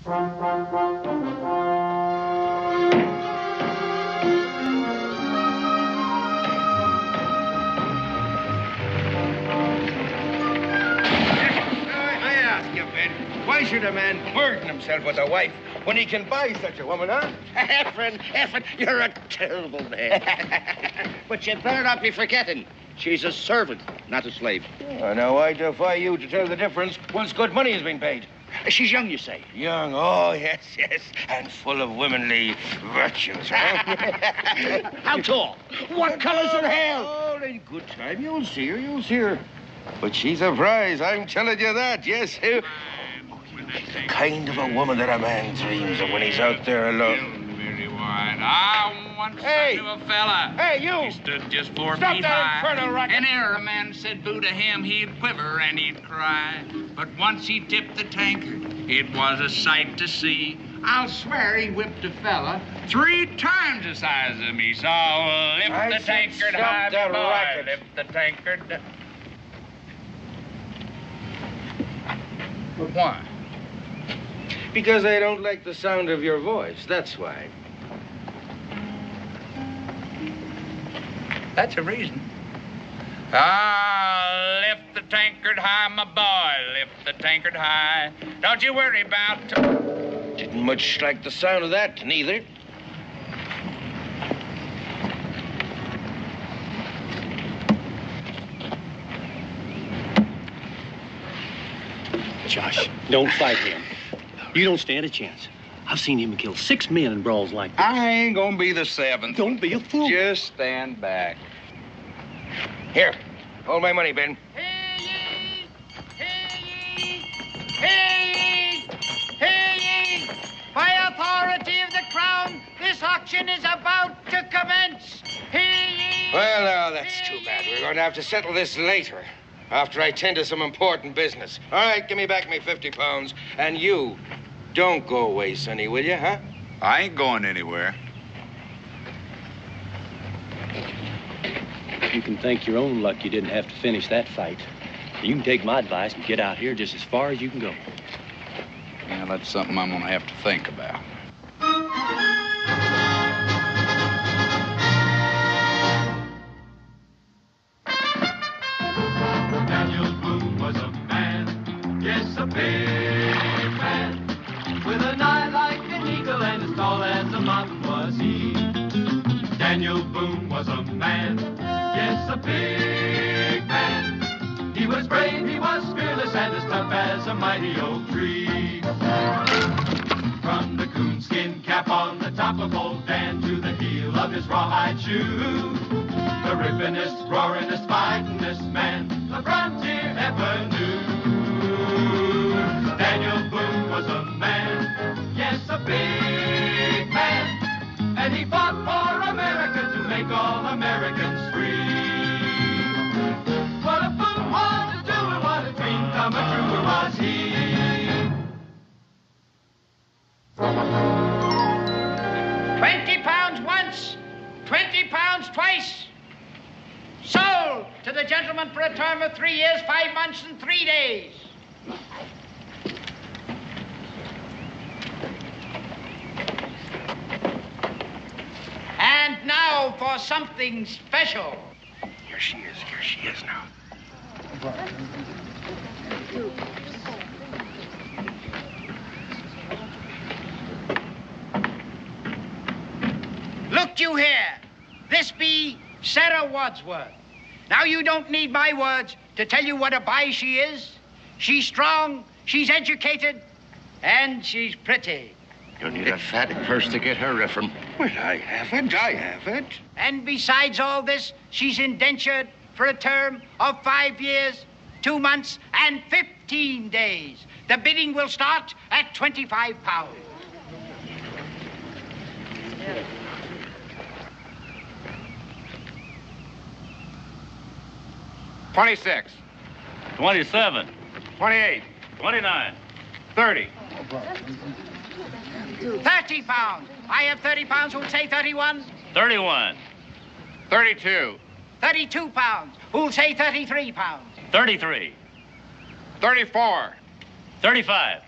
Why should a man burden himself with a wife when he can buy such a woman, huh? Ephraim, you're a terrible man. But you better not be forgetting, she's a servant, not a slave. Oh, now, I defy you to tell the difference once good money has been paid. She's young, you say? Young, oh, yes, and full of womanly virtues, huh? How tall? What color's her hair? Oh, in good time, you'll see her. But she's a prize, I'm telling you that, yes. The kind of a woman that a man dreams of when he's out there alone. I once knew a fella. Hey, you! He stood just 4 Stop feet that high. infernal racket! And ere a man said boo to him, he'd quiver and he'd cry. But once he tipped the tankard, it was a sight to see. I'll swear he whipped a fella 3 times the size of me. So lift the tankard high, that boy. racket. Lift the tankard. But why? Because I don't like the sound of your voice, that's why. That's a reason. Ah, lift the tankard high, my boy. Lift the tankard high. Don't you worry about... Didn't much like the sound of that, neither. Josh, don't fight him. You don't stand a chance. I've seen him kill 6 men in brawls like this. I ain't gonna be the 7th. Don't be a fool. Just stand back. Here, hold my money, Ben. Hear ye! Hear ye! Hear ye! Hear ye! By authority of the Crown, this auction is about to commence. Hear ye! Well, now, that's too bad. We're going to have to settle this later, after I tend to some important business. All right, give me back me 50 pounds. And you, don't go away, Sonny, will you, huh? I ain't going anywhere. You can thank your own luck you didn't have to finish that fight. You can take my advice and get out here just as far as you can go. Yeah, that's something I'm gonna have to think about. Daniel Boone was a man, yes, a big man, with an eye like an eagle and as tall as a mountain was he. Daniel Boone was a man, yes, a big man. He was brave, he was fearless, and as tough as a mighty oak tree. From the coonskin cap on the top of old Dan to the heel of his rawhide shoe, the rippinest, roaringest, fightingest man the frontier ever knew. Daniel Boone was a man, yes, a big man, and he fought for America to make all Americans free. What a Boone wanted to do and what a dream come true was he. 20 pounds once, 20 pounds twice. Sold to the gentleman for a term of 3 years, 5 months, and 3 days. And now for something special. Here she is now. Look you here. This be Sarah Wadsworth. Now you don't need my words to tell you what a buy she is. She's strong, she's educated, and she's pretty. You need a fat purse to get her, Ephraim. Well, I haven't. And besides all this, she's indentured for a term of 5 years, 2 months, and 15 days. The bidding will start at 25 pounds. $26. 27. 28. 29. 30. 30 pounds. I have 30 pounds. Who'll say 31? 31. 32. 32 pounds. Who'll say 33 pounds? 33. 34. 35.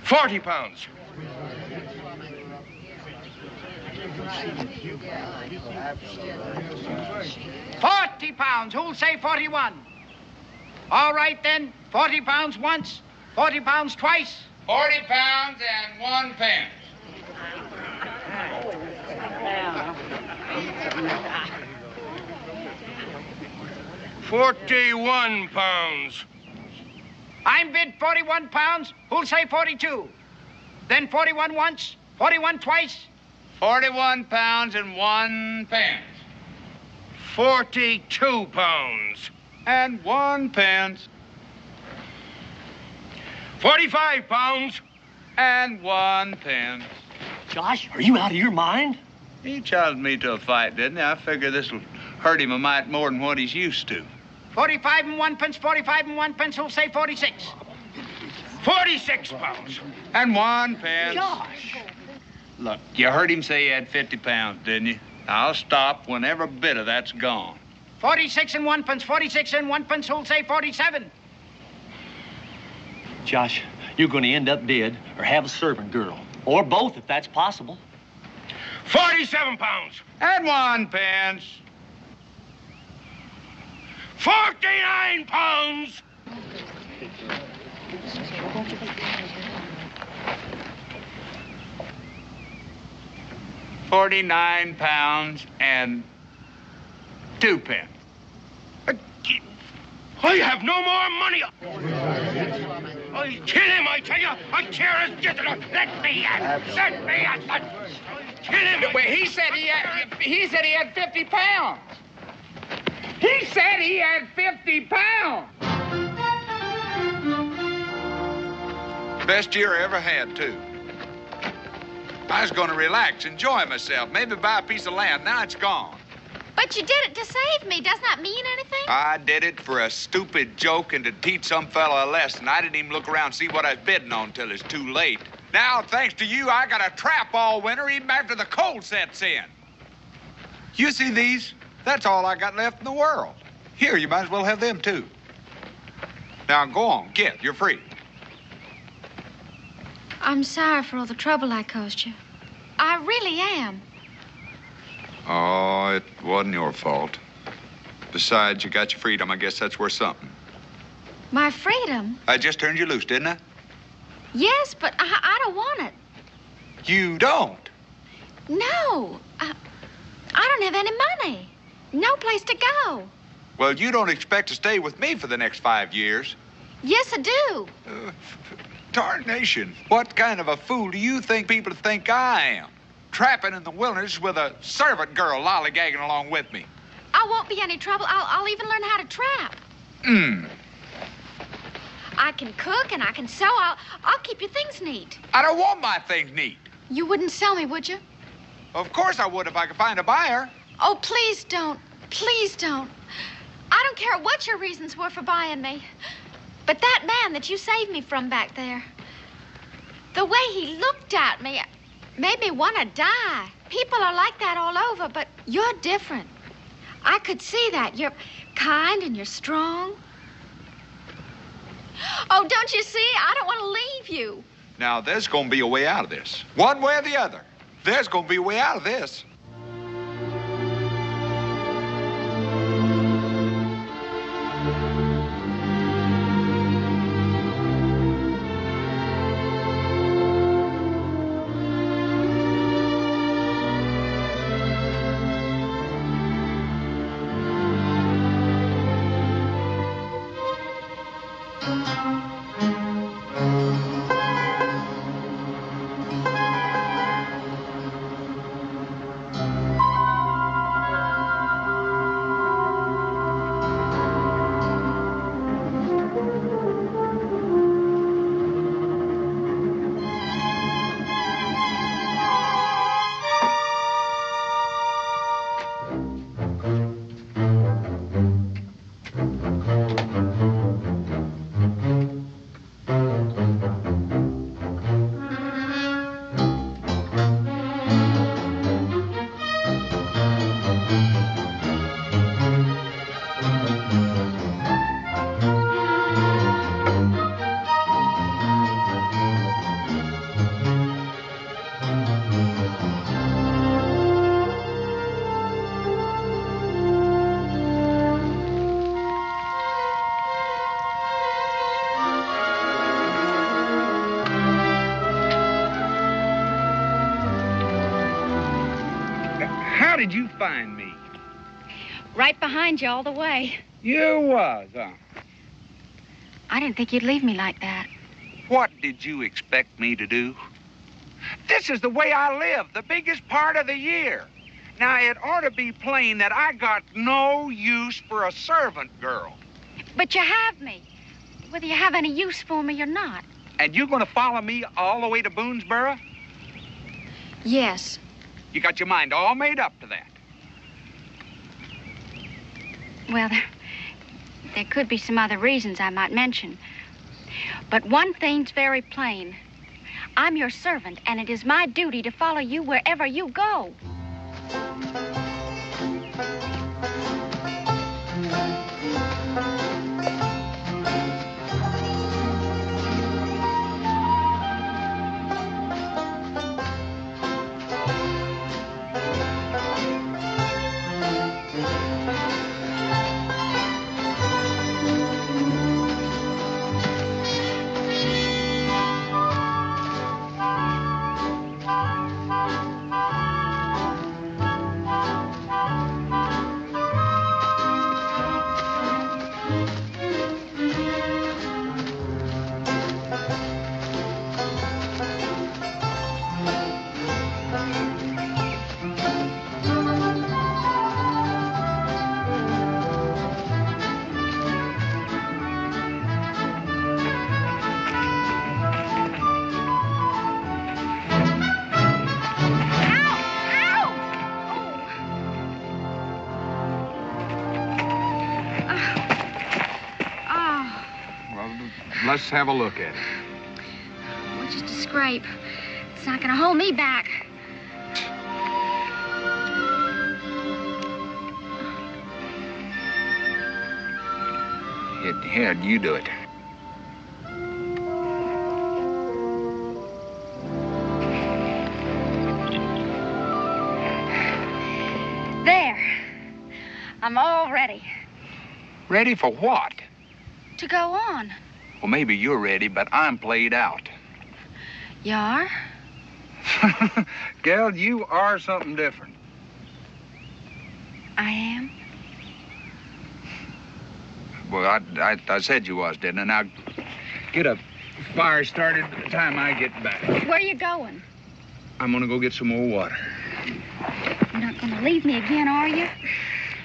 40 pounds. £40. Who'll say 41? All right, then. 40 pounds once, 40 pounds twice. 40 pounds and 1 pence. £41. I'm bid 41 pounds. Who'll say 42? Then 41 once, 41 twice. 41 pounds and 1 pence. 42 pounds. And 1 pence. 45 pounds. And 1 pence. Josh, are you out of your mind? He challenged me to a fight, didn't he? I figure this'll hurt him a mite more than what he's used to. 45 and 1 pence, 45 and 1 pence. Who'll say 46? 46 pounds. And 1 pence. Josh! Look, you heard him say he had 50 pounds, didn't you? I'll stop when every bit of that's gone. 46 and 1 pence, 46 and 1 pence. Who'll say 47? Josh, you're going to end up dead or have a servant girl. Or both, if that's possible. 47 pounds. And 1 pence. 49 pounds. £49 and 2 pence. I have no more money. I'll kill him, I tell you. I tear his gizzard out. Let me at. Let me at. I'll kill him. Wait, he said he had 50 pounds. He said he had 50 pounds. Best year I ever had, too. I was going to relax, enjoy myself, maybe buy a piece of land. Now it's gone. But you did it to save me. Doesn't that mean anything? I did it for a stupid joke and to teach some fella a lesson. I didn't even look around and see what I was bidding on till it's too late. Now, thanks to you, I got a trap all winter, even after the cold sets in. You see these? That's all I got left in the world. Here, you might as well have them, too. Now, go on, get. You're free. I'm sorry for all the trouble I caused you. I really am. Oh, it wasn't your fault. Besides, you got your freedom. I guess that's worth something. My freedom? I just turned you loose, didn't I? Yes, but I don't want it. You don't? No. I don't have any money. No place to go. Well, you don't expect to stay with me for the next 5 years. Yes, I do. Tarnation. What kind of a fool do you think people think I am? Trapping in the wilderness with a servant girl lollygagging along with me. I won't be any trouble. I'll even learn how to trap. I can cook and I can sew. I'll keep your things neat. I don't want my things neat. You wouldn't sell me, would you? Of course I would if I could find a buyer. Oh, please don't. Please don't. I don't care what your reasons were for buying me. But that man that you saved me from back there, the way he looked at me made me want to die. People are like that all over, but you're different. I could see that. You're kind and you're strong. Oh, don't you see? I don't want to leave you. Now, there's going to be a way out of this. One way or the other. There's going to be a way out of this. How did you find me? Right behind you all the way. You was, huh? I didn't think you'd leave me like that. What did you expect me to do? This is the way I live, the biggest part of the year. Now, it ought to be plain that I got no use for a servant girl. But you have me, whether you have any use for me or not. And you gonna follow me all the way to Boonesboro? Yes. You got your mind all made up to that. Well, there could be some other reasons I might mention. But one thing's very plain. I'm your servant, and it is my duty to follow you wherever you go. Let's have a look at it. Well, just a scrape. It's not going to hold me back. Here, you do it. There. I'm all ready. Ready for what? To go on. Well, maybe you're ready, but I'm played out. You are? Gal, you are something different. I am? Well, I said you was, didn't I? Now, get a fire started by the time I get back. Where are you going? I'm gonna go get some more water. You're not going to leave me again, are you?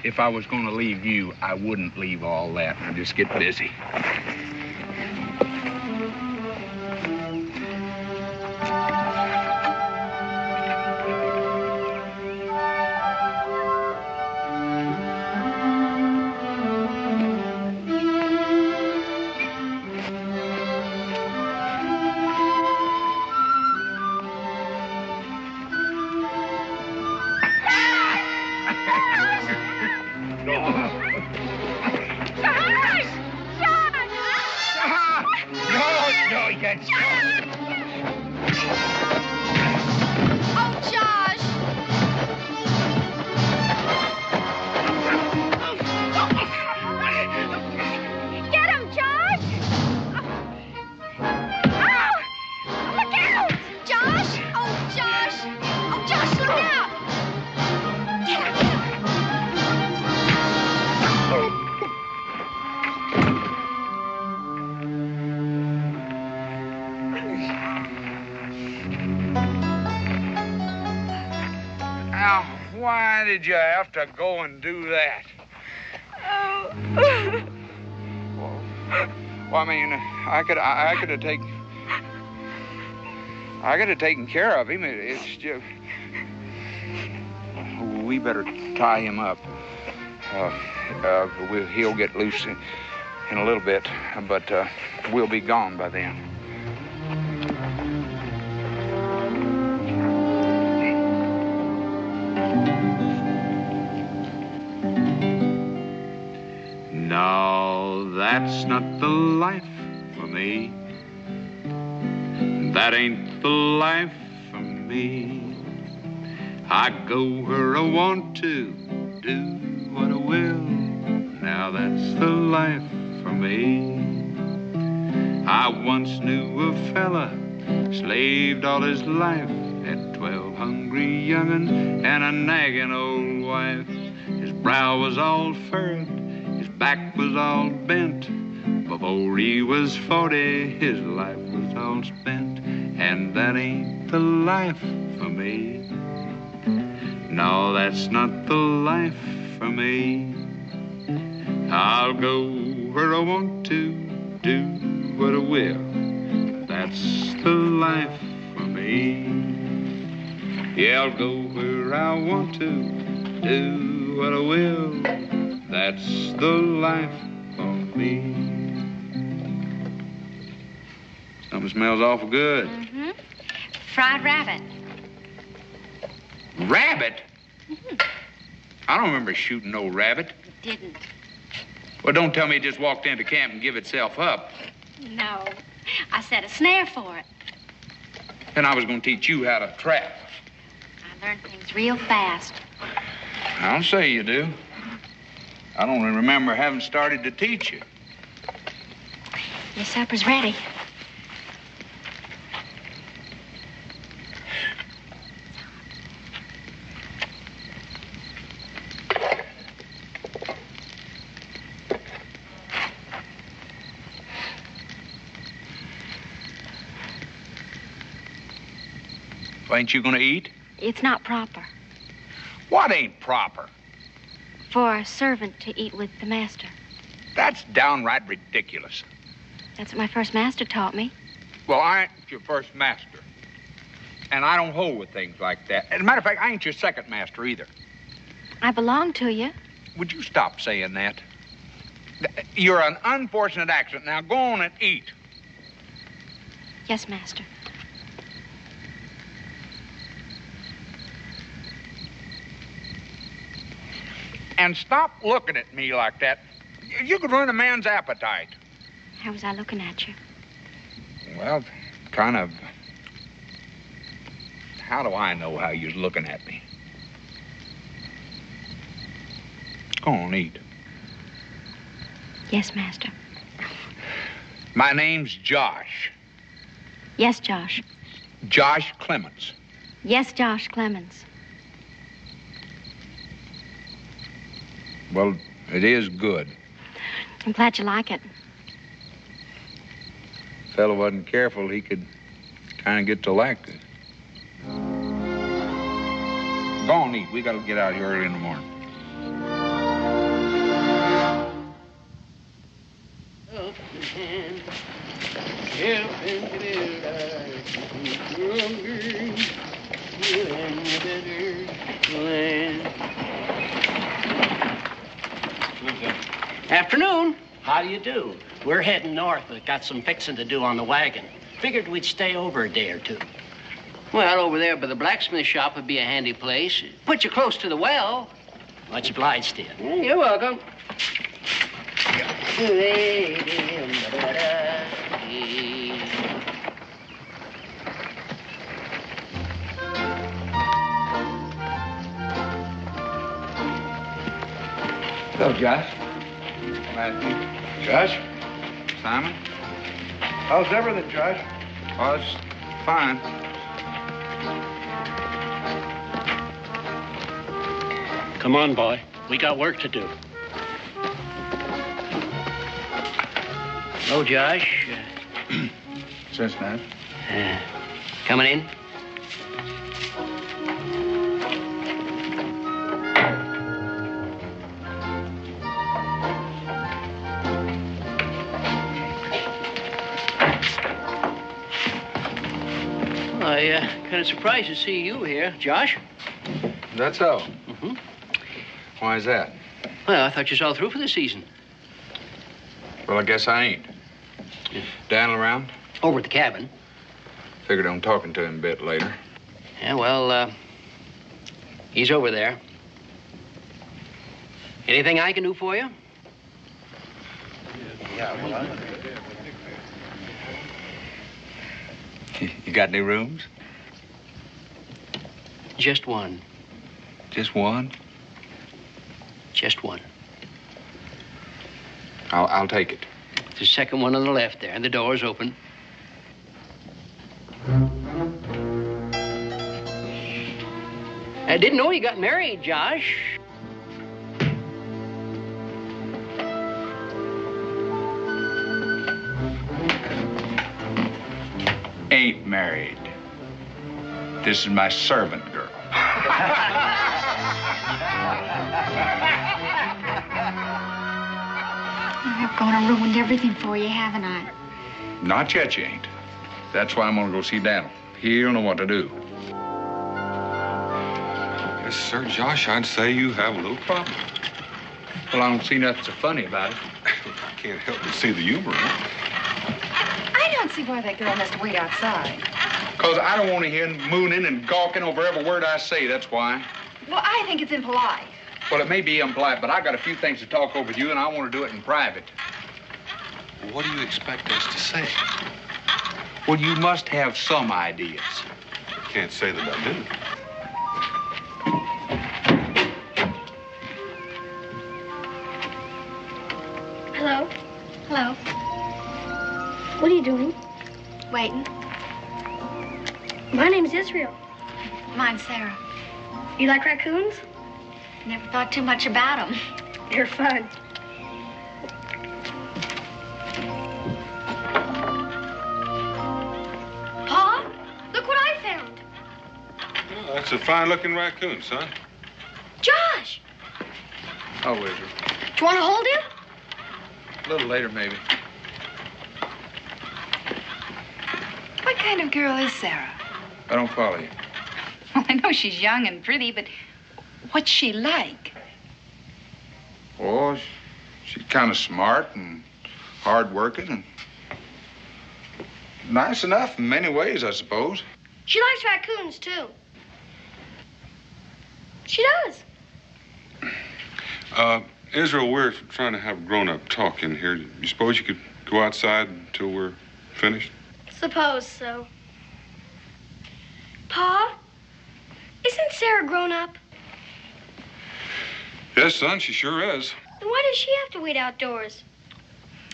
If I was gonna leave you, I wouldn't leave all that. I'd just get busy. Why did you have to go and do that? Well, I mean, I could have taken care of him. It's just we better tie him up. He'll get loose in a little bit, but we'll be gone by then. No, that's not the life for me. That ain't the life for me. I go where I want to, do what I will. Now that's the life for me. I once knew a fella, slaved all his life had 12 hungry young'un and a nagging old wife. His brow was all furrowed, his back was all bent. Before he was 40, his life was all spent. And that ain't the life for me. No, that's not the life for me. I'll go where I want to, do what I will. That's the life for me. Yeah, I'll go where I want to, do what I will. That's the life for me. Something smells awful good. Mm-hmm. Fried rabbit. Rabbit? Mm-hmm. I don't remember shooting no rabbit. You didn't. Well, don't tell me it just walked into camp and give itself up. No. I set a snare for it. And I was going to teach you how to trap. I learned things real fast. I'll say you do. I don't remember having started to teach you. Your supper's ready. Ain't you going to eat? It's not proper What ain't proper? for a servant to eat with the master. That's downright ridiculous. That's what my first master taught me. Well, I ain't your first master. And I don't hold with things like that. As a matter of fact, I ain't your second master either. I belong to you. Would you stop saying that? You're an unfortunate accident. Now go on and eat. Yes, master. And stop looking at me like that. You could ruin a man's appetite. How was I looking at you? Well, kind of. How do I know how you're looking at me? Go on, eat. Yes, master. My name's Josh. Yes, Josh. Josh Clemens. Yes, Josh Clemens. Well, it is good. I'm glad you like it. If a fellow wasn't careful, he could kind of get to like it. Go on, eat. We got to get out here early in the morning. Afternoon. How do you do? We're heading north. We've got some fixing to do on the wagon. Figured we'd stay over a day or two. Well, over there by the blacksmith shop would be a handy place. Put you close to the well. Much obliged to you. You're welcome. Hello, Josh. Matthew. Josh? Simon? How's everything, Josh? Oh, it's fine. Come on, boy. We got work to do. Hello, Josh. Since then. Coming in? Kind of surprised to see you here, Josh. That's so. Mm-hmm. Why is that? Well, I thought you was all through for the season. Well, I guess I ain't. Dan around? Over at the cabin. Figured on talking to him a bit later. Yeah, well, he's over there. Anything I can do for you? Yeah, well, You got any rooms? Just one. Just one? Just one. I'll take it. The second one on the left there, and the door's open. I didn't know you got married, Josh. Ain't married. This is my servant girl. I've gone and ruined everything for you, haven't I? Not yet, you ain't. That's why I'm gonna go see Daniel. He'll know what to do. Yes, sir, Josh, I'd say you have a little problem. Well, I don't see nothing so funny about it. I can't help but see the humor in it. I don't see why that girl has to wait outside. Because I don't want to hear him mooning and gawking over every word I say, that's why. Well, I think it's impolite. Well, it may be impolite, but I got a few things to talk over with you, and I want to do it in private. Well, what do you expect us to say? Well, you must have some ideas. I can't say that I do. Hello? Hello? What are you doing? Waiting. My name's Israel. Mine's Sarah. You like raccoons? Never thought too much about them. They're fun. Pa, look what I found. Oh, that's a fine-looking raccoon, son. Josh, Oh, Israel. do you want to hold him? A little later, maybe. What kind of girl is Sarah? I don't follow you. Well, I know she's young and pretty, but what's she like? Oh, she's kind of smart and hard-working and nice enough in many ways, I suppose. She likes raccoons, too. She does. Israel, we're trying to have grown-up talk in here. You suppose you could go outside until we're finished? Suppose so. Pa, isn't Sarah grown up? Yes, son, she sure is. Then why does she have to wait outdoors?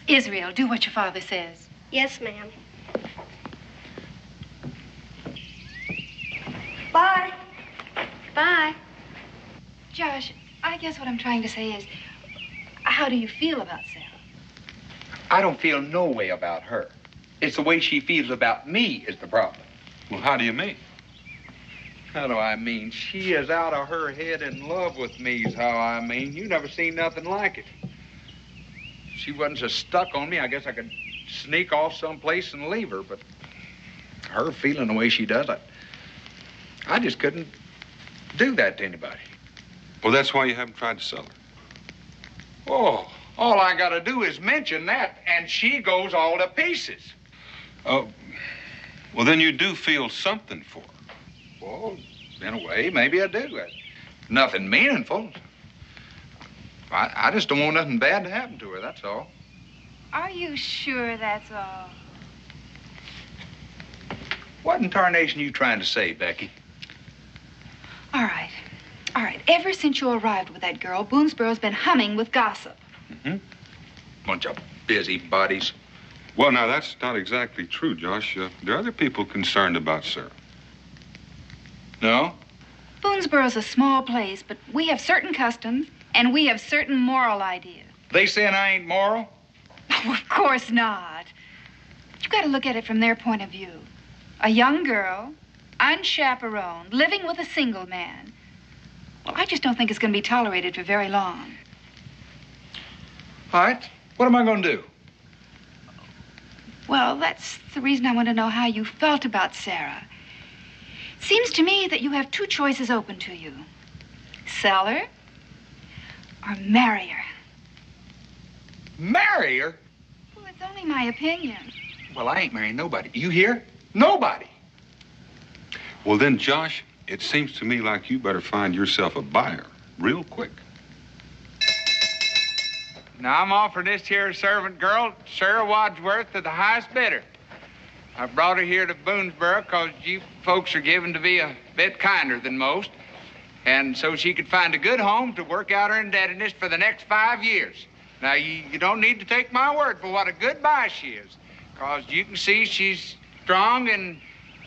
Israel, do what your father says. Yes, ma'am. Bye. Bye. Josh, I guess what I'm trying to say is, how do you feel about Sarah? I don't feel no way about her. It's the way she feels about me is the problem. Well, how do you mean? How do I mean? She is out of her head in love with me is how I mean. You never seen nothing like it. If she wasn't so stuck on me, I guess I could sneak off someplace and leave her, but her feeling the way she does, I just couldn't do that to anybody. Well, that's why you haven't tried to sell her. Oh, all I gotta do is mention that, and she goes all to pieces. Oh, well, then you do feel something for her. Well, in a way, maybe I do. Nothing meaningful. I just don't want nothing bad to happen to her, that's all. Are you sure that's all? What in tarnation are you trying to say, Becky? All right. All right. Ever since you arrived with that girl, Boonesboro's been humming with gossip. Mm-hmm. Bunch of busybodies. Well, now, that's not exactly true, Josh. There are other people concerned about Sarah. No? Boonesboro's a small place, but we have certain customs, and we have certain moral ideas. They saying I ain't moral? Oh, of course not. But you've got to look at it from their point of view. A young girl, unchaperoned, living with a single man. Well, I just don't think it's going to be tolerated for very long. All right. What am I going to do? Well, that's the reason I want to know how you felt about Sarah. It seems to me that you have two choices open to you. Sell her or marry her. Marry her? Well, it's only my opinion. Well, I ain't marrying nobody. You hear? Nobody. Well, then, Josh, it seems to me like you better find yourself a buyer real quick. Now, I'm offering this here servant girl, Sarah Wadsworth, to the highest bidder. I brought her here to Boonesboro because you folks are given to be a bit kinder than most. And so she could find a good home to work out her indebtedness for the next 5 years. Now, you don't need to take my word for what a good buy she is, because you can see she's strong and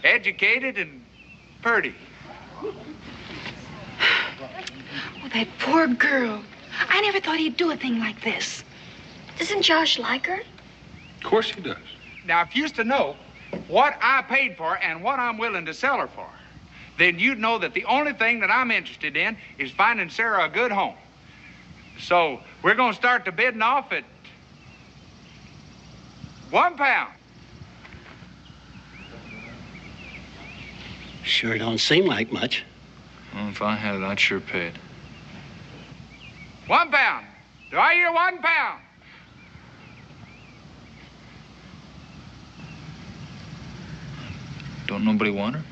educated and pretty. Oh, that poor girl. I never thought he'd do a thing like this. Doesn't Josh like her? Of course he does. Now, if you used to know what I paid for and what I'm willing to sell her for, then you'd know that the only thing that I'm interested in is finding Sarah a good home. So we're going to start the bidding off at £1. Sure don't seem like much. Well, if I had it, I'd sure pay it. £1. Do I hear £1? Don't nobody want her?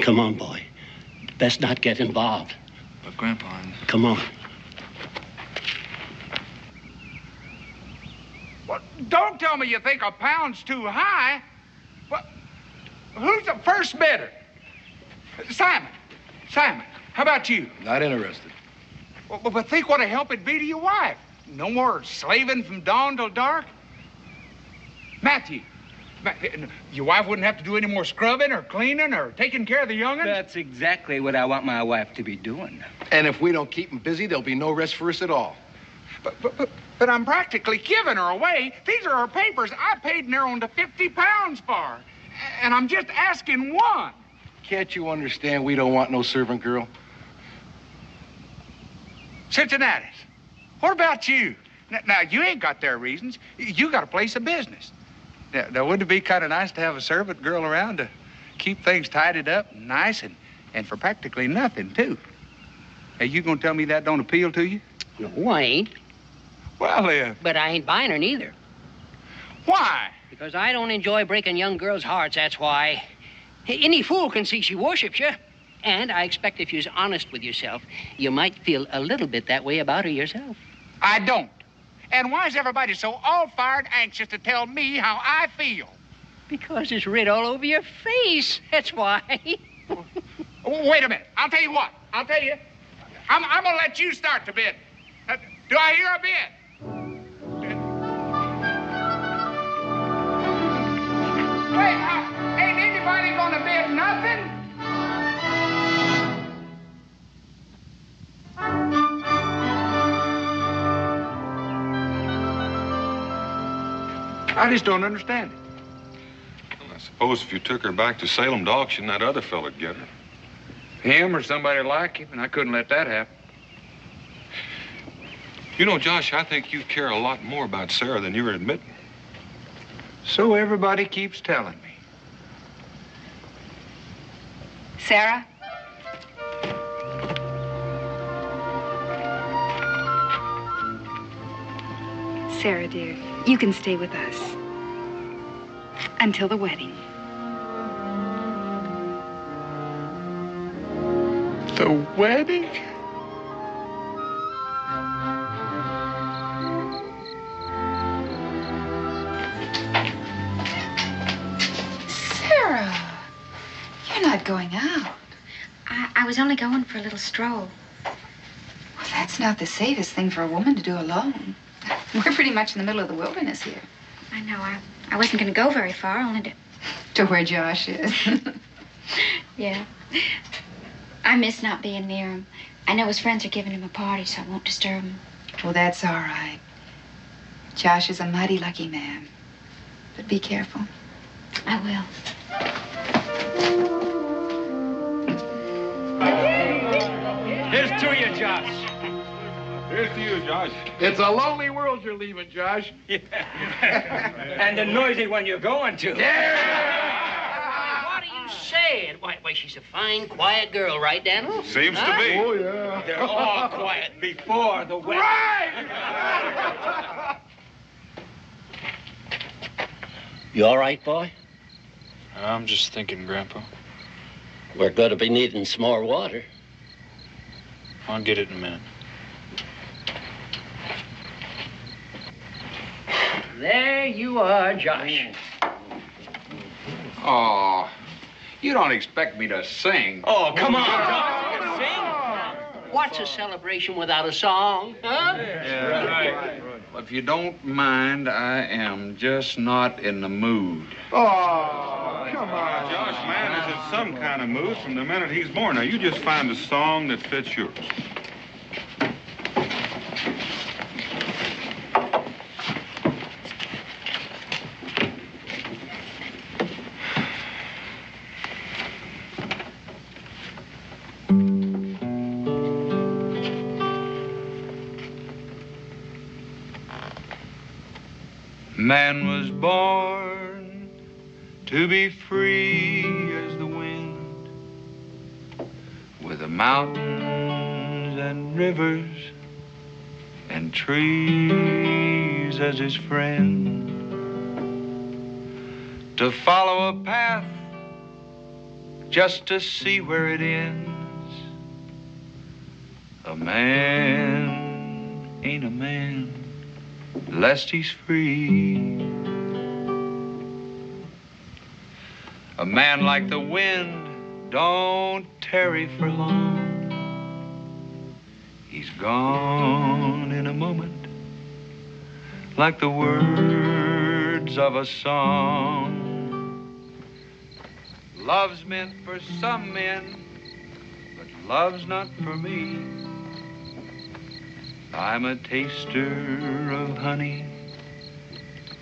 Come on, boy. Best not get involved. But, Grandpa, Come on. Well, don't tell me you think £1's too high. Well, who's the first bidder? Simon. Simon, how about you? Not interested. Well, but think what a help it'd be to your wife. No more slaving from dawn till dark. Matthew, your wife wouldn't have to do any more scrubbing or cleaning or taking care of the young'uns? That's exactly what I want my wife to be doing. And if we don't keep them busy, there'll be no rest for us at all. But I'm practically giving her away. These are her papers I paid near on to £50 for. And I'm just asking one. Can't you understand we don't want no servant girl? Cincinnati's. What about you? Now, you ain't got their reasons. You got a place of business. Now, wouldn't it be kind of nice to have a servant girl around to keep things tidied up and nice and for practically nothing, too? Are you going to tell me that don't appeal to you? No, I ain't. Well, But I ain't buying her neither. Why? Because I don't enjoy breaking young girls' hearts, that's why. Any fool can see she worships you. And I expect if you're honest with yourself, you might feel a little bit that way about her yourself. I don't. And why is everybody so all-fired anxious to tell me how I feel? Because it's writ all over your face, that's why. Wait a minute. I'll tell you what. I'll tell you. I'm going to let you start the bid. Do I hear a bid? Wait, ain't anybody going to bid nothing? I just don't understand it. Well, I suppose if you took her back to Salem to auction, that other fella'd get her. Him or somebody like him, and I couldn't let that happen. You know, Josh, I think you care a lot more about Sarah than you're admitting. So everybody keeps telling me. Sarah? Sarah, dear, you can stay with us until the wedding. The wedding? Sarah, you're not going out. I was only going for a little stroll. Well, that's not the safest thing for a woman to do alone. We're pretty much in the middle of the wilderness here. I know. I wasn't going to go very far, only to... To where Josh is. Yeah. I miss not being near him. I know his friends are giving him a party, so I won't disturb him. Well, that's all right. Josh is a mighty lucky man. But be careful. I will. Here's to you, Josh. Here's to you, Josh. It's a lonely world you're leaving, Josh. Yeah. And a noisy one you're going to. Yeah! What are you saying? Why, she's a fine, quiet girl, right, Daniel? Seems to be. Oh, yeah. They're all quiet before the wedding. Right! You all right, boy? I'm just thinking, Grandpa. We're going to be needing some more water. I'll get it in a minute. There you are, Josh. Oh, you don't expect me to sing. Oh, come on, Josh. You can sing. What's a celebration without a song, huh? Yeah, right. If you don't mind, I am just not in the mood. Oh, Come on. Josh, man, is in some kind of mood from the minute he's born. Now, you just find a song that fits yours. Man was born to be free as the wind, with the mountains and rivers and trees as his friend, to follow a path just to see where it ends. A man ain't a man lest he's free. A man like the wind don't tarry for long. He's gone in a moment, like the words of a song. Love's meant for some men, but love's not for me. I'm a taster of honey,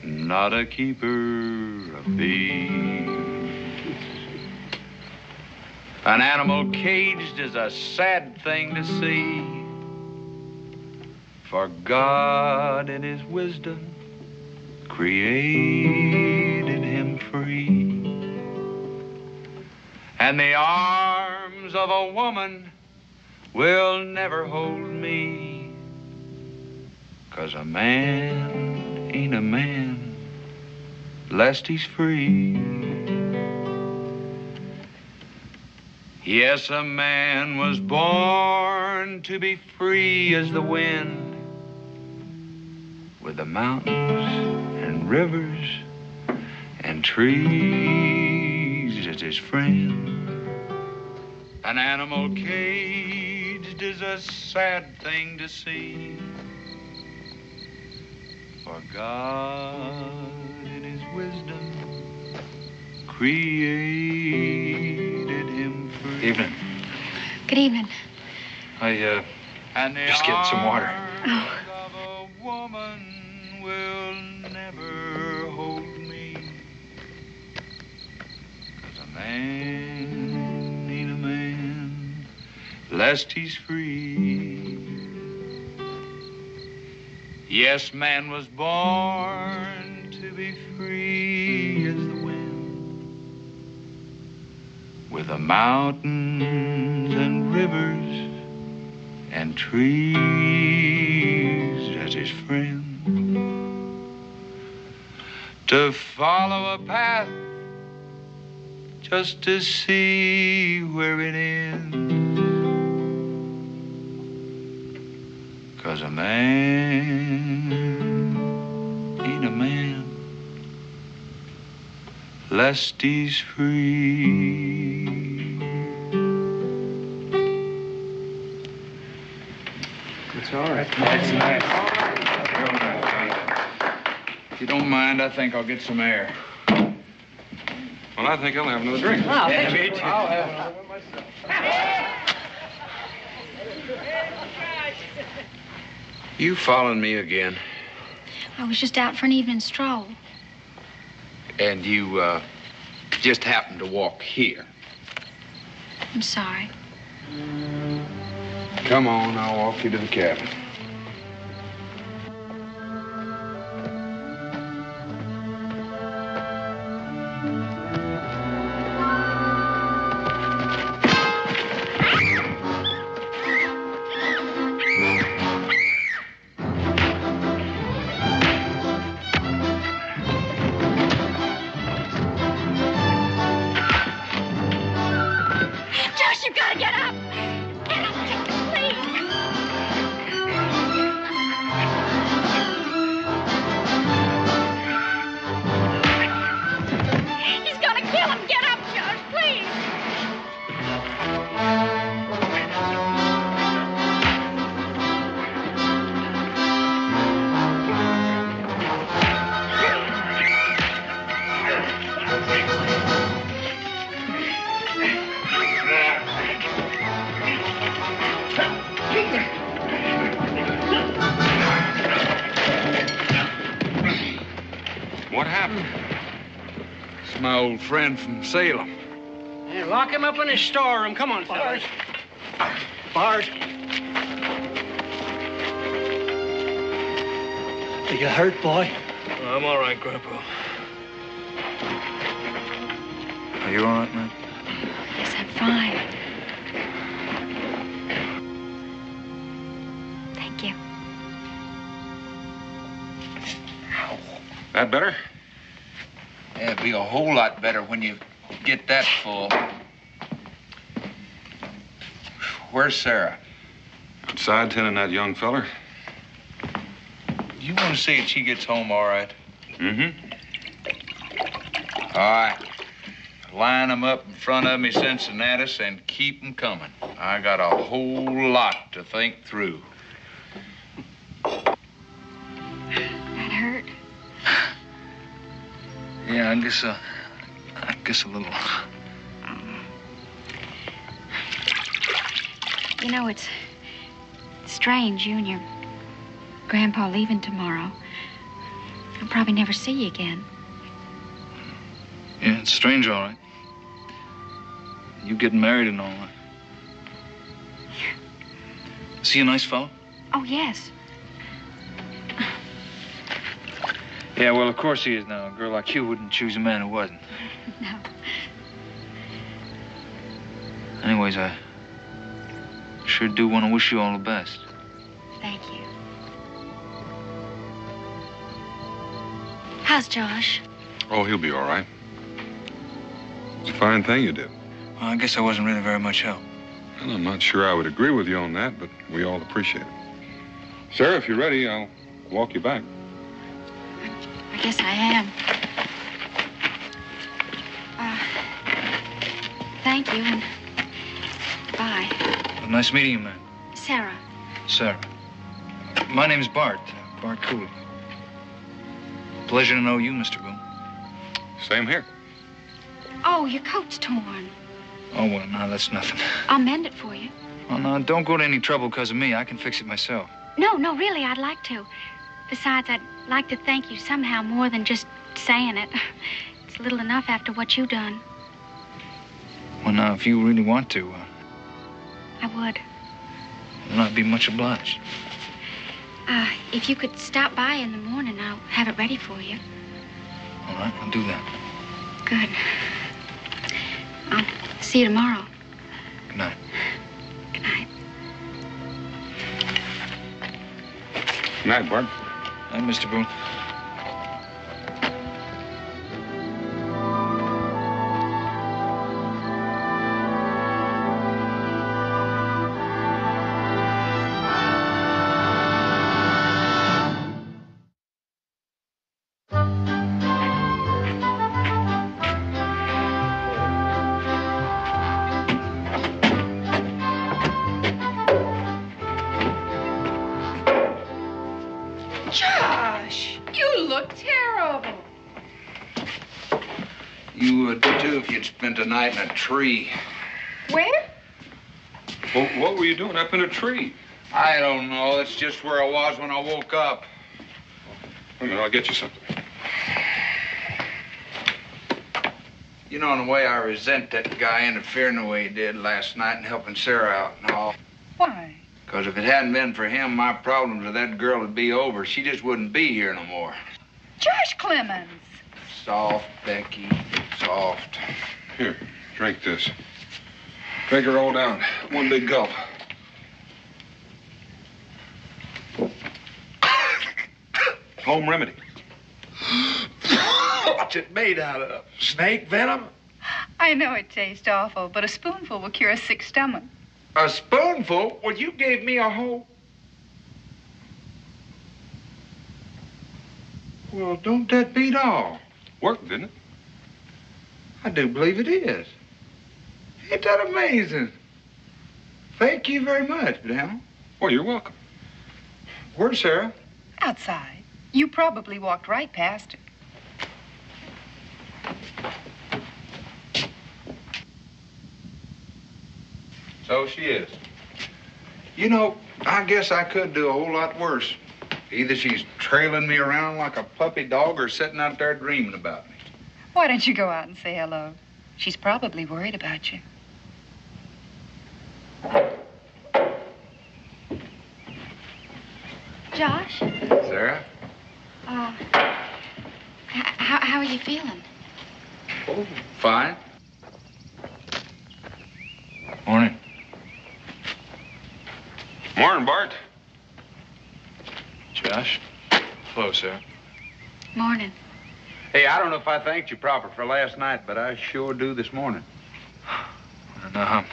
not a keeper of bees. An animal caged is a sad thing to see, for God in his wisdom created him free. And the arms of a woman will never hold me, 'cause a man ain't a man lest he's free. Yes, a man was born to be free as the wind, with the mountains and rivers and trees as his friend. An animal caged is a sad thing to see, for God in his wisdom created him free. Evening. Good evening. I, just getting some water. Oh. Of a woman will never hold me, 'cause a man ain't a man lest he's free. Yes, man was born to be free as the wind, with the mountains and rivers and trees as his friend, to follow a path just to see where it ends. 'Cause a man ain't a man lest he's free. It's all right. That's nice. Real nice, Johnny. If you don't mind, I think I'll get some air. Well, I think I'll have another drink. Oh, thank you. Me too. I'll have another one myself. You following me again? I was just out for an evening stroll. And you, just happened to walk here. I'm sorry. Come on, I'll walk you to the cabin. Josh, you gotta get up! Get up, please! He's gonna kill him! Get up, Josh, please! my old friend from Salem. Yeah, lock him up in his storeroom. Come on, fellas. Bart. Are you hurt, boy? I'm all right, Grandpa. Are you all right, man? Yes, I'm fine. Thank you. That better? Yeah, it'd be a whole lot better when you get that full. Where's Sarah? Outside tending that young feller. You want to see if she gets home all right? Mm-hmm. All right. Line them up in front of me, Cincinnatus, and keep them coming. I got a whole lot to think through. That hurt. Yeah, I guess a little. You know, it's strange, you and your grandpa leaving tomorrow. I'll probably never see you again. Yeah, it's strange, all right. You getting married and all that. Is he a nice fellow? Oh, yes. Yeah, well, of course he is now. A girl like you wouldn't choose a man who wasn't. No. Anyways, I sure do want to wish you all the best. Thank you. How's Josh? Oh, he'll be all right. It's a fine thing you did. Well, I guess I wasn't really very much help. Well, I'm not sure I would agree with you on that, but we all appreciate it. Sarah, if you're ready, I'll walk you back. I guess I am. Thank you and bye. Well, nice meeting you, man. Sarah. Sarah. My name's Bart. Bart Cooley. Pleasure to know you, Mr. Boone. Same here. Oh, your coat's torn. Oh, well, no, that's nothing. I'll mend it for you. Oh, no, don't go to any trouble because of me. I can fix it myself. No, really, I'd like to. Besides, I'd like to thank you somehow more than just saying it. It's little enough after what you've done. Well, now, if you really want to, I would. Well, I'd be much obliged. If you could stop by in the morning, I'll have it ready for you. All right, I'll do that. Good. I'll see you tomorrow. Good night. Good night. Good night, Bart. Night, Mr. Boone. Josh, you look terrible. You would, too, if you'd spent a night in a tree. Where? Well, what were you doing up in a tree? I don't know. That's just where I was when I woke up. Wait a minute, I'll get you something. You know, in a way, I resent that guy interfering the way he did last night and helping Sarah out and all. Why? Because if it hadn't been for him, my problems with that girl would be over. She just wouldn't be here no more. Josh Clemens. Soft, Becky, soft. Here, drink this. Drink it all down. One big gulp. Home remedy. What's it made out of? Snake venom? I know it tastes awful, but a spoonful will cure a sick stomach. A spoonful? Well, you gave me a whole... Well, don't that beat all? Worked, didn't it? I do believe it is. Ain't that amazing? Thank you very much, Daniel. Well, you're welcome. Where's Sarah? Outside. You probably walked right past her. So she is. You know, I guess I could do a whole lot worse. Either she's trailing me around like a puppy dog or sitting out there dreaming about me. Why don't you go out and say hello? She's probably worried about you. Josh? Sarah? How are you feeling? Oh, fine. Morning. Morning, Bart. Josh? Hello, Sarah. Morning. Hey, I don't know if I thanked you proper for last night, but I sure do this morning. No,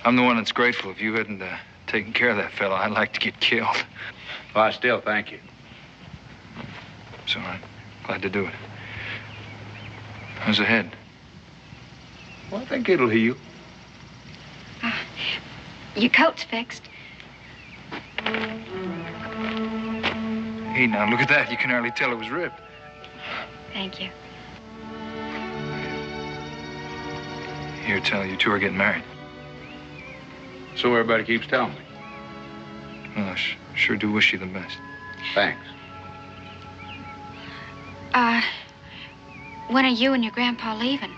I'm the one that's grateful. If you hadn't taken care of that fellow, I'd like to get killed. Well, I still thank you. It's all right. Glad to do it. How's the head? Well, I think it'll heal. Your coat's fixed. Hey, now, look at that. You can hardly tell it was ripped. Thank you. Here, tell you two are getting married. So everybody keeps telling me. Well, I sure do wish you the best. Thanks. When are you and your grandpa leaving?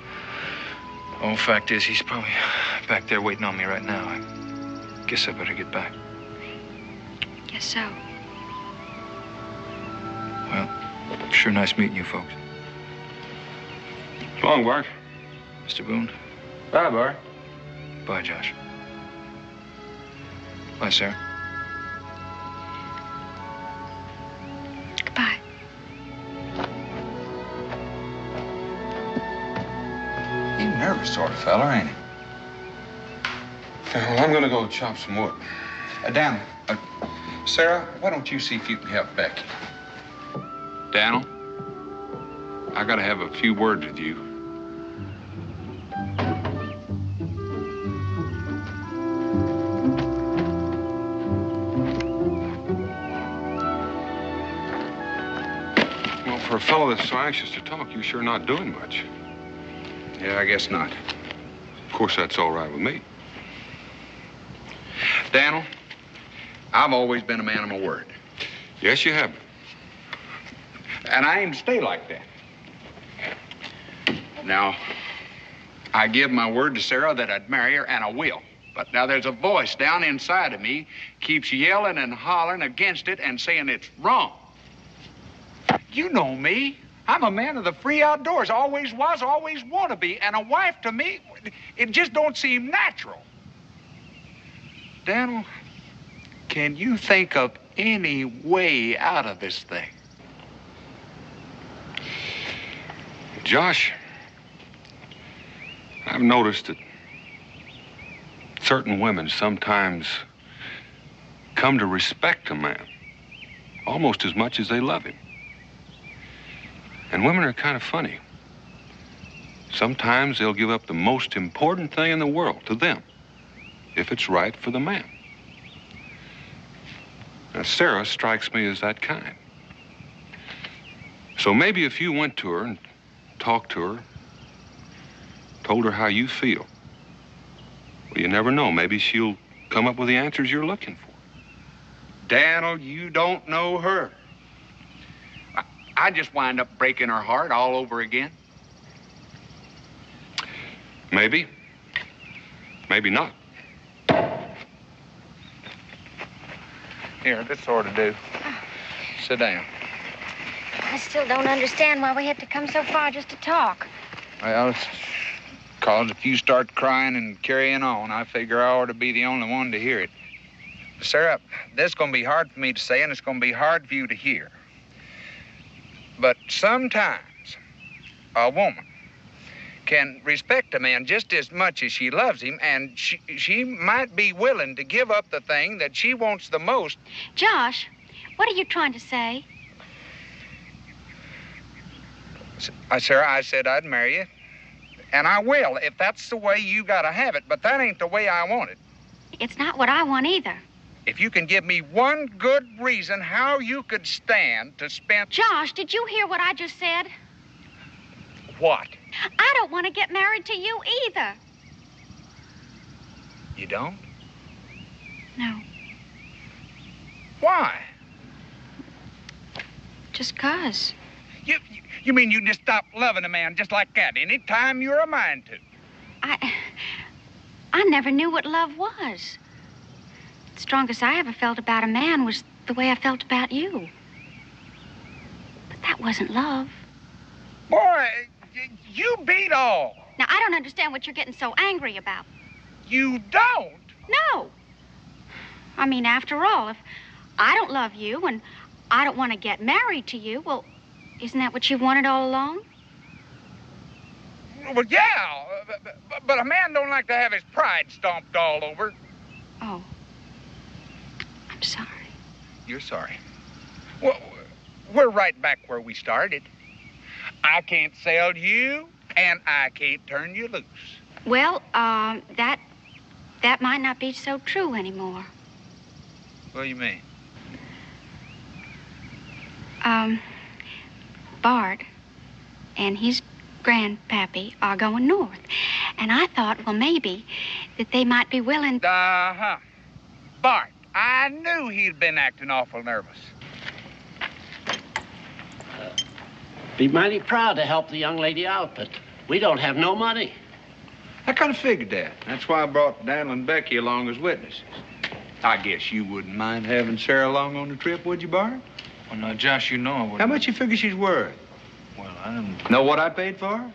Oh, fact is, he's probably back there waiting on me right now. I guess I better get back. Guess so. Well, sure nice meeting you folks. So long, Bart. Mr. Boone. Bye, Bart. Bye, Josh. Bye, Sarah. Goodbye. He's a nervous sort of fella, ain't he? Well, I'm gonna go chop some wood. Dan, Sarah, why don't you see if you can help Becky? Daniel, I gotta have a few words with you. Well, for a fellow that's so anxious to talk, you're sure not doing much. Yeah, I guess not. Of course, that's all right with me. Daniel, I've always been a man of my word. Yes, you have. And I aim to stay like that. Now, I give my word to Sarah that I'd marry her, and I will. But now there's a voice down inside of me keeps yelling and hollering against it and saying it's wrong. You know me. I'm a man of the free outdoors. Always was, always want to be. And a wife to me, it just don't seem natural. Daniel, can you think of any way out of this thing? Josh, I've noticed that certain women sometimes come to respect a man almost as much as they love him. And women are kind of funny. Sometimes they'll give up the most important thing in the world to them, if it's right for the man. Now, Sarah strikes me as that kind. So maybe if you went to her and talked to her, told her how you feel, well, you never know. Maybe she'll come up with the answers you're looking for. Daniel, you don't know her. I just wind up breaking her heart all over again. Maybe. Maybe not. Here, this ought to do. Sit down. I still don't understand why we had to come so far just to talk. Well, it's 'cause if you start crying and carrying on, I figure I ought to be the only one to hear it. Sarah, this is going to be hard for me to say, and it's going to be hard for you to hear. But sometimes a woman can respect a man just as much as she loves him, and she might be willing to give up the thing that she wants the most. Josh, what are you trying to say? Sarah, I said I'd marry you, and I will, if that's the way you gotta have it, but that ain't the way I want it. It's not what I want either. If you can give me one good reason how you could stand to spend... Josh, did you hear what I just said? What? I don't want to get married to you either. You don't? No. Why? Just 'cause. You mean you just stop loving a man just like that any time you're a mind to? I never knew what love was. The strongest I ever felt about a man was the way I felt about you. But that wasn't love. Boy, you beat all. Now, I don't understand what you're getting so angry about. You don't? No. I mean, after all, if I don't love you and I don't want to get married to you, well, isn't that what you wanted all along? Well, yeah, but a man don't like to have his pride stomped all over. Oh. I'm sorry. You're sorry. Well, we're right back where we started. I can't sell you, and I can't turn you loose. Well, that might not be so true anymore. What do you mean? Bart and his grandpappy are going north. And I thought, well, maybe that they might be willing... Uh-huh. Bart, I knew he'd been acting awful nervous. Be mighty proud to help the young lady out, but we don't have no money. I kind of figured that. That's why I brought Daniel and Becky along as witnesses. I guess you wouldn't mind having Sarah along on the trip, would you, Bart? Well, now, Josh, you know I wouldn't. How much you figure she's worth? Well, I don't... Know what I paid for her?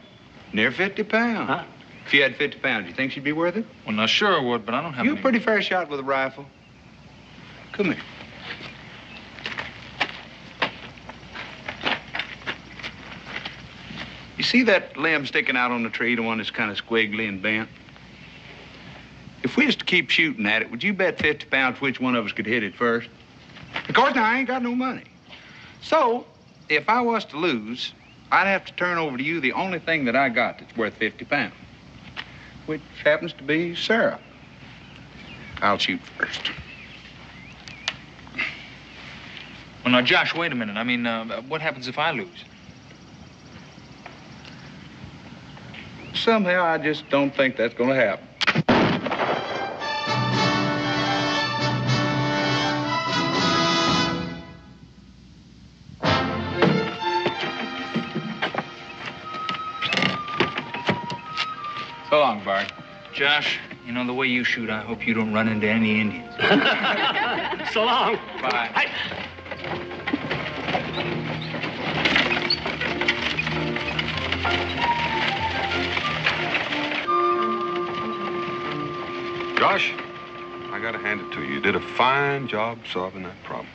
Near 50 pounds. Huh? If you had 50 pounds, you think she'd be worth it? Well, now, sure I would, but I don't have You're any... a pretty fair shot with a rifle. Come here. You see that limb sticking out on the tree, the one that's kind of squiggly and bent? If we was to keep shooting at it, would you bet 50 pounds which one of us could hit it first? Of course, now, I ain't got no money. So, if I was to lose, I'd have to turn over to you the only thing that I got that's worth 50 pounds, which happens to be Sarah. I'll shoot first. Well, now, Josh, wait a minute. I mean, what happens if I lose? Somehow, I just don't think that's going to happen. So long, Bart. Josh, you know, the way you shoot, I hope you don't run into any Indians. So long. Bye. Hey. Josh, I gotta hand it to you. You did a fine job solving that problem.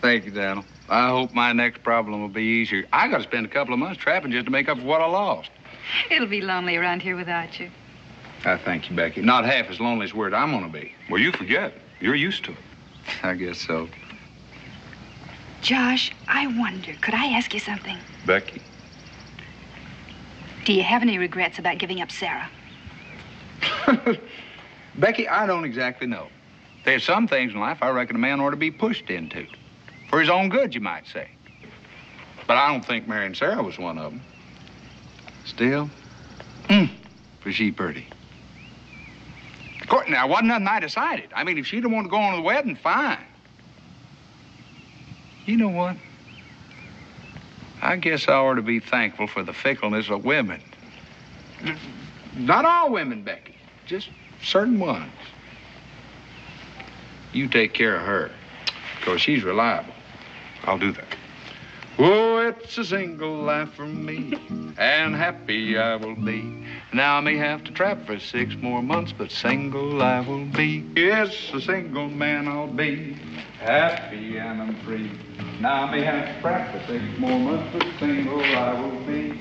Thank you, Daniel. I hope my next problem will be easier. I got to spend a couple of months trapping just to make up for what I lost. It'll be lonely around here without you. I thank you, Becky. Not half as lonely as where I'm going to be. Well, you forget. You're used to it. I guess so. Josh, I wonder, could I ask you something? Becky. Do you have any regrets about giving up Sarah? Becky, I don't exactly know. There's some things in life I reckon a man ought to be pushed into. For his own good, you might say. But I don't think marrying Sarah was one of them. Still, was she pretty. Of course, now, wasn't nothing I decided. I mean, if she didn't want to go on to the wedding, fine. You know what? I guess I ought to be thankful for the fickleness of women. Not all women, Becky. Just certain ones. You take care of her, because she's reliable. I'll do that. Oh, it's a single life for me, and happy I will be. Now I may have to trap for 6 more months, but single I will be. Yes, a single man I'll be, happy and I'm free. Now I may have to trap for 6 more months, but single I will be.